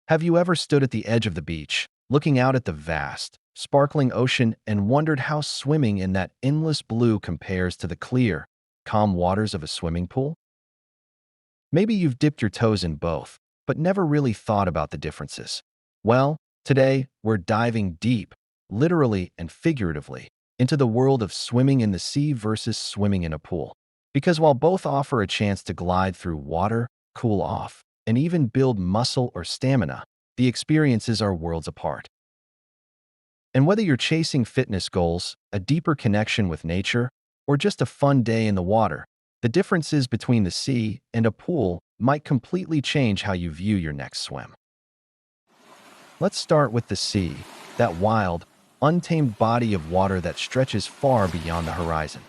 Have you ever stood at the edge of the beach, looking out at the vast, sparkling ocean and wondered how swimming in that endless blue compares to the clear, calm waters of a swimming pool? Maybe you've dipped your toes in both, but never really thought about the differences. Well, today we're diving deep, literally and figuratively, into the world of swimming in the sea versus swimming in a pool. Because while both offer a chance to glide through water, cool off, and even build muscle or stamina, the experiences are worlds apart. And whether you're chasing fitness goals, a deeper connection with nature, or just a fun day in the water, the differences between the sea and a pool might completely change how you view your next swim. Let's start with the sea, that wild, untamed body of water that stretches far beyond the horizon.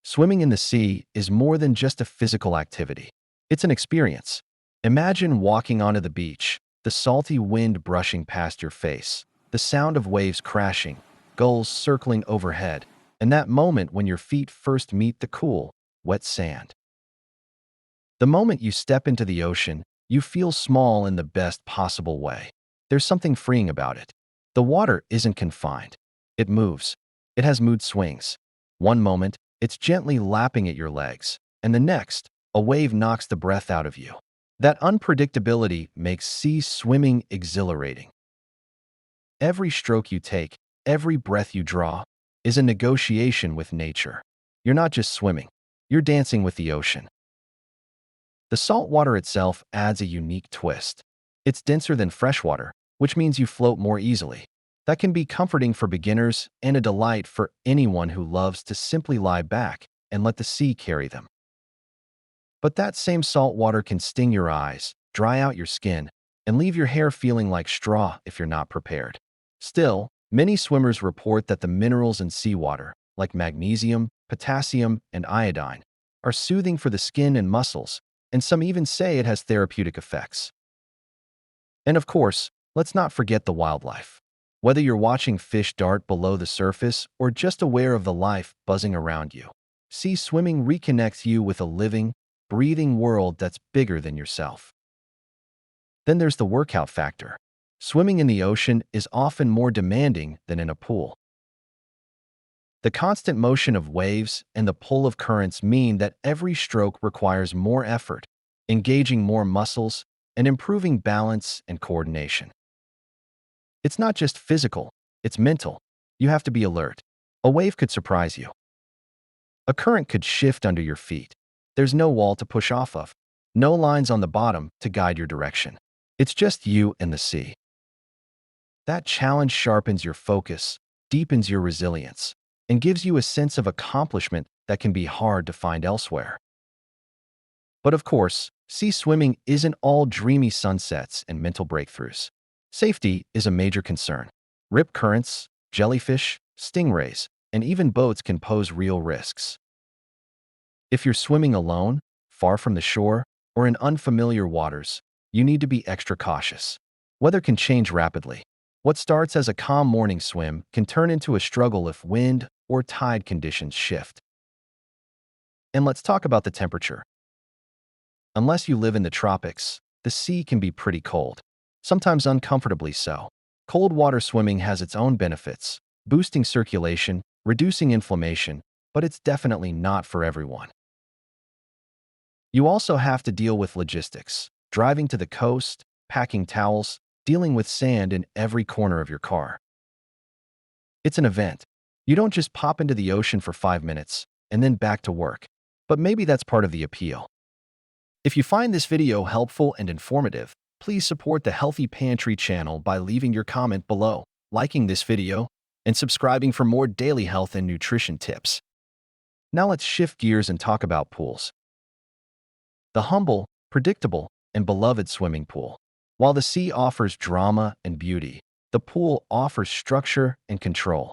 Swimming in the sea is more than just a physical activity. It's an experience. Imagine walking onto the beach, the salty wind brushing past your face, the sound of waves crashing, gulls circling overhead, and that moment when your feet first meet the cool, wet sand. The moment you step into the ocean, you feel small in the best possible way. There's something freeing about it. The water isn't confined. It moves. It has mood swings. One moment, it's gently lapping at your legs, and the next, a wave knocks the breath out of you. That unpredictability makes sea swimming exhilarating. Every stroke you take, every breath you draw, is a negotiation with nature. You're not just swimming, you're dancing with the ocean. The salt water itself adds a unique twist. It's denser than freshwater, which means you float more easily. That can be comforting for beginners and a delight for anyone who loves to simply lie back and let the sea carry them. But that same salt water can sting your eyes, dry out your skin, and leave your hair feeling like straw if you're not prepared. Still, many swimmers report that the minerals in seawater, like magnesium, potassium, and iodine, are soothing for the skin and muscles, and some even say it has therapeutic effects. And of course, let's not forget the wildlife. Whether you're watching fish dart below the surface or just aware of the life buzzing around you, sea swimming reconnects you with a living, breathing world that's bigger than yourself. Then there's the workout factor. Swimming in the ocean is often more demanding than in a pool. The constant motion of waves and the pull of currents mean that every stroke requires more effort, engaging more muscles, and improving balance and coordination. It's not just physical, it's mental. You have to be alert. A wave could surprise you. A current could shift under your feet. There's no wall to push off of, no lines on the bottom to guide your direction. It's just you and the sea. That challenge sharpens your focus, deepens your resilience, and gives you a sense of accomplishment that can be hard to find elsewhere. But of course, sea swimming isn't all dreamy sunsets and mental breakthroughs. Safety is a major concern. Rip currents, jellyfish, stingrays, and even boats can pose real risks. If you're swimming alone, far from the shore, or in unfamiliar waters, you need to be extra cautious. Weather can change rapidly. What starts as a calm morning swim can turn into a struggle if wind or tide conditions shift. And let's talk about the temperature. Unless you live in the tropics, the sea can be pretty cold, sometimes uncomfortably so. Cold water swimming has its own benefits, boosting circulation, reducing inflammation, but it's definitely not for everyone. You also have to deal with logistics, driving to the coast, packing towels, dealing with sand in every corner of your car. It's an event. You don't just pop into the ocean for 5 minutes and then back to work. But maybe that's part of the appeal. If you find this video helpful and informative, please support the Healthy Pantry channel by leaving your comment below, liking this video, and subscribing for more daily health and nutrition tips. Now let's shift gears and talk about pools. The humble, predictable, and beloved swimming pool. While the sea offers drama and beauty, the pool offers structure and control.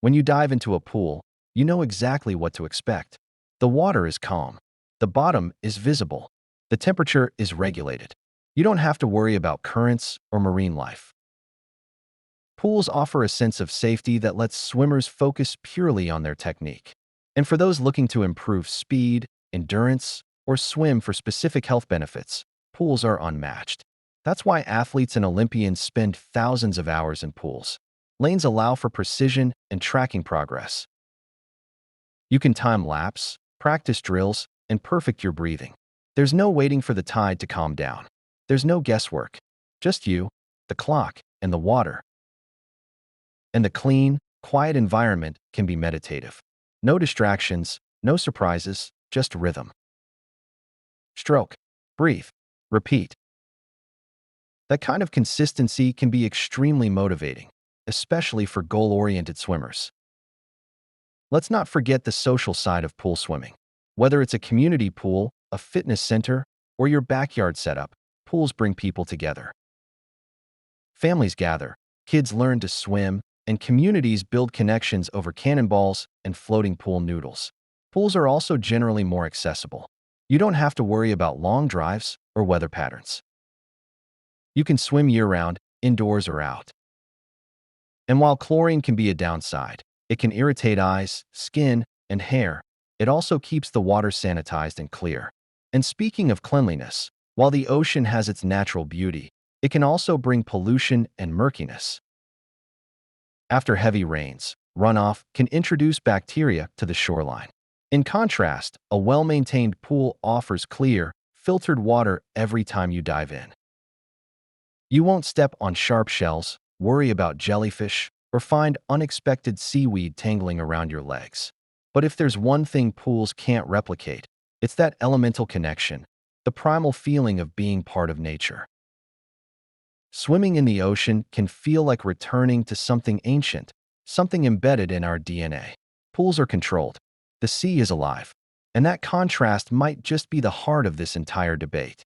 When you dive into a pool, you know exactly what to expect. The water is calm. The bottom is visible. The temperature is regulated. You don't have to worry about currents or marine life. Pools offer a sense of safety that lets swimmers focus purely on their technique. And for those looking to improve speed, endurance, or swim for specific health benefits, pools are unmatched. That's why athletes and Olympians spend thousands of hours in pools. Lanes allow for precision and tracking progress. You can time laps, practice drills, and perfect your breathing. There's no waiting for the tide to calm down. There's no guesswork. Just you, the clock, and the water. And the clean, quiet environment can be meditative. No distractions, no surprises, just rhythm. Stroke, breathe, repeat. That kind of consistency can be extremely motivating, especially for goal-oriented swimmers. Let's not forget the social side of pool swimming. Whether it's a community pool, a fitness center, or your backyard setup, pools bring people together. Families gather, kids learn to swim, and communities build connections over cannonballs and floating pool noodles. Pools are also generally more accessible. You don't have to worry about long drives or weather patterns. You can swim year-round, indoors or out. And while chlorine can be a downside, it can irritate eyes, skin, and hair. It also keeps the water sanitized and clear. And speaking of cleanliness, while the ocean has its natural beauty, it can also bring pollution and murkiness. After heavy rains, runoff can introduce bacteria to the shoreline. In contrast, a well-maintained pool offers clear, filtered water every time you dive in. You won't step on sharp shells, worry about jellyfish, or find unexpected seaweed tangling around your legs. But if there's one thing pools can't replicate, it's that elemental connection, the primal feeling of being part of nature. Swimming in the ocean can feel like returning to something ancient, something embedded in our DNA. Pools are controlled. The sea is alive. And that contrast might just be the heart of this entire debate.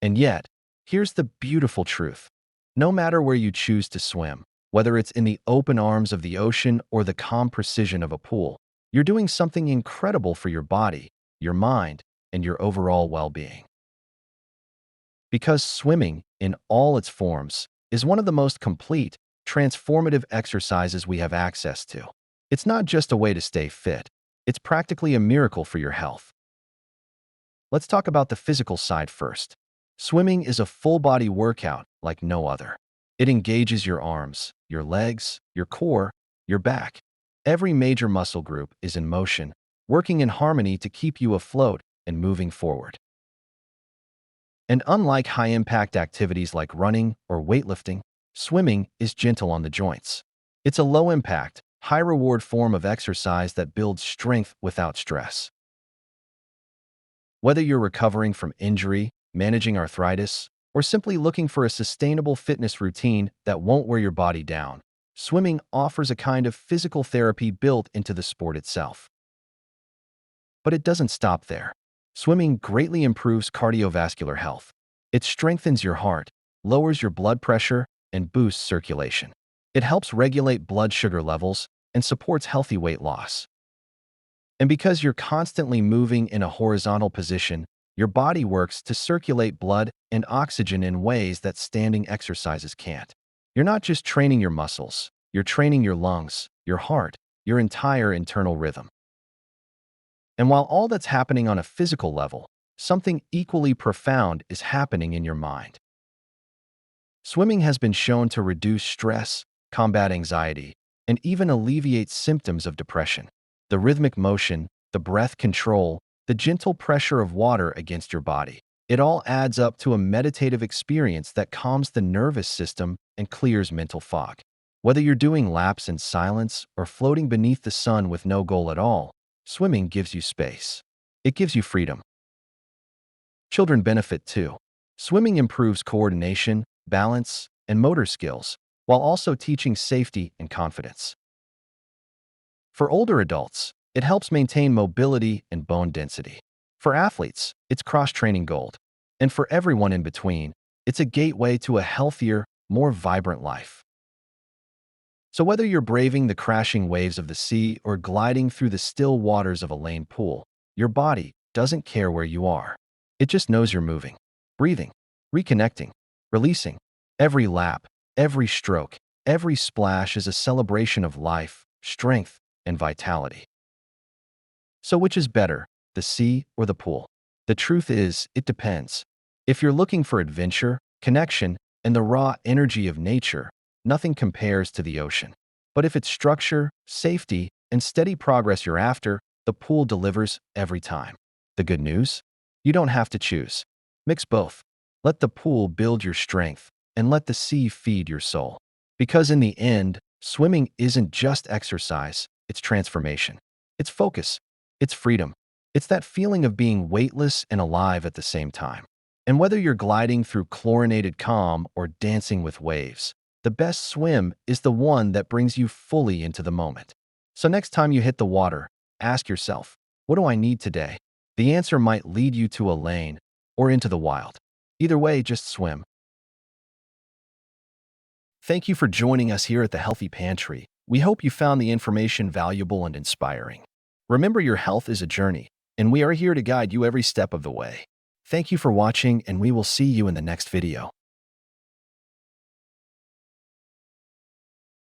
And yet, here's the beautiful truth. No matter where you choose to swim, whether it's in the open arms of the ocean or the calm precision of a pool, you're doing something incredible for your body, your mind, and your overall well-being. Because swimming, in all its forms, is one of the most complete, transformative exercises we have access to. It's not just a way to stay fit. It's practically a miracle for your health. Let's talk about the physical side first. Swimming is a full-body workout like no other. It engages your arms, your legs, your core, your back. Every major muscle group is in motion, working in harmony to keep you afloat and moving forward. And unlike high-impact activities like running or weightlifting, swimming is gentle on the joints. It's a low-impact, high-reward form of exercise that builds strength without stress. Whether you're recovering from injury, managing arthritis, or simply looking for a sustainable fitness routine that won't wear your body down, swimming offers a kind of physical therapy built into the sport itself. But it doesn't stop there. Swimming greatly improves cardiovascular health. It strengthens your heart, lowers your blood pressure, and boosts circulation. It helps regulate blood sugar levels and supports healthy weight loss. And because you're constantly moving in a horizontal position, your body works to circulate blood and oxygen in ways that standing exercises can't. You're not just training your muscles, you're training your lungs, your heart, your entire internal rhythm. And while all that's happening on a physical level, something equally profound is happening in your mind. Swimming has been shown to reduce stress, combat anxiety, and even alleviate symptoms of depression. The rhythmic motion, the breath control, the gentle pressure of water against your body, it all adds up to a meditative experience that calms the nervous system and clears mental fog. Whether you're doing laps in silence or floating beneath the sun with no goal at all, swimming gives you space. It gives you freedom. Children benefit too. Swimming improves coordination, balance, and motor skills, while also teaching safety and confidence. For older adults, it helps maintain mobility and bone density. For athletes, it's cross-training gold. And for everyone in between, it's a gateway to a healthier, more vibrant life. So whether you're braving the crashing waves of the sea or gliding through the still waters of a lane pool, your body doesn't care where you are. It just knows you're moving, breathing, reconnecting, releasing. Every lap, every stroke, every splash is a celebration of life, strength, and vitality. So which is better, the sea or the pool? The truth is, it depends. If you're looking for adventure, connection, and the raw energy of nature, nothing compares to the ocean. But if it's structure, safety, and steady progress you're after, the pool delivers every time. The good news? You don't have to choose. Mix both. Let the pool build your strength, and let the sea feed your soul. Because in the end, swimming isn't just exercise, it's transformation. It's focus. It's freedom. It's that feeling of being weightless and alive at the same time. And whether you're gliding through chlorinated calm or dancing with waves, the best swim is the one that brings you fully into the moment. So next time you hit the water, ask yourself, what do I need today? The answer might lead you to a lane or into the wild. Either way, just swim. Thank you for joining us here at the Healthy Pantry. We hope you found the information valuable and inspiring. Remember, your health is a journey, and we are here to guide you every step of the way. Thank you for watching, and we will see you in the next video.